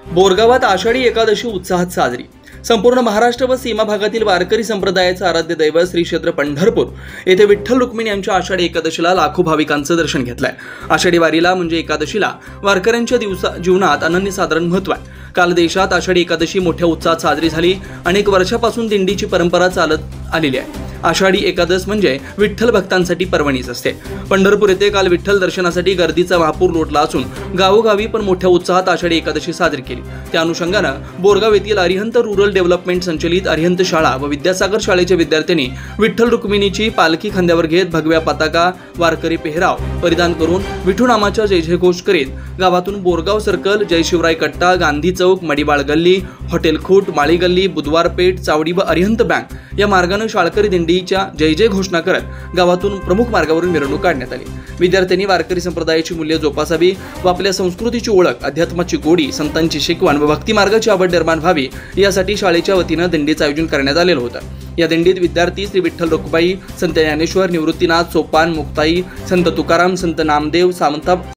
बोरगावात आषाढी एकादशी उत्साहात साजरी। संपूर्ण महाराष्ट्र व सीमा भागातील वारकरी संप्रदायाचं आराध्य दैवत श्री क्षेत्र पंढरपूर येथे विठ्ठल रुक्मिणी यांच्या आषाढी एकादशीला लाखो भाविकांचं दर्शन घेतलंय। आषाढी वारीला म्हणजे एकादशीला वारकऱ्यांच्या जीवनात अनन्यसाधारण महत्त्व आहे। काल देशात आषाढी एकादशी मोठ्या उत्साहात साजरी झाली। अनेक वर्षापासून दिंडीची परंपरा चालत आलेली आहे। आषाढी एकादश म्हणजे विठ्ठल भक्तांसाठी पर्वणीच असते। पंढरपूर येथे काल विठ्ठल दर्शनासाठी गर्दीचा महापूर लोटला असून गावोगावी पण मोठ्या उत्साहात आषाढी एकादशी साजरी केली। त्या अनुषंगानं बोरगाव येथील अरिहंत रूरल डेव्हलपमेंट संचलित अरिहंत शाळा व विद्यासागर शाळेच्या विद्यार्थ्यांनी विठ्ठल रुक्मिणीची पालखी खांद्यावर घेत भगव्या पताका वारकरी पेहराव परिधान करून विठू नामाचा जय जयघोष करीत गावातून बोरगाव सर्कल, जय शिवराय कट्टा, गांधी चौक, मडीबाळ गल्ली, हॉटेल खूट, माळी गल्ली, बुधवार पेठ, चावडी व अरिहंत बँक या मार्गाने शाळकरी दिंडीच्या जय जय घोषणा करत गावातून प्रमुख मार्गावरून मिरवणूक काढण्यात आली। विद्यार्थ्यांनी वारकरी संप्रदायाची मूल्य जोपासावी व आपल्या संस्कृतीची ओळख, अध्यात्माची गोडी, संतांची शिकवण व भक्ती मार्गाची आवड निर्माण व्हावी यासाठी शाळेच्या वतीने दिंडीचं आयोजन करण्यात आलेलं होतं। या दिंडीत विद्यार्थी श्री विठ्ठल रुक्बाई, संत ज्ञानेश्वर, निवृत्तीनाथ, सोपान, मुक्ताई, संत तुकाराम, संत नामदेव, सामंता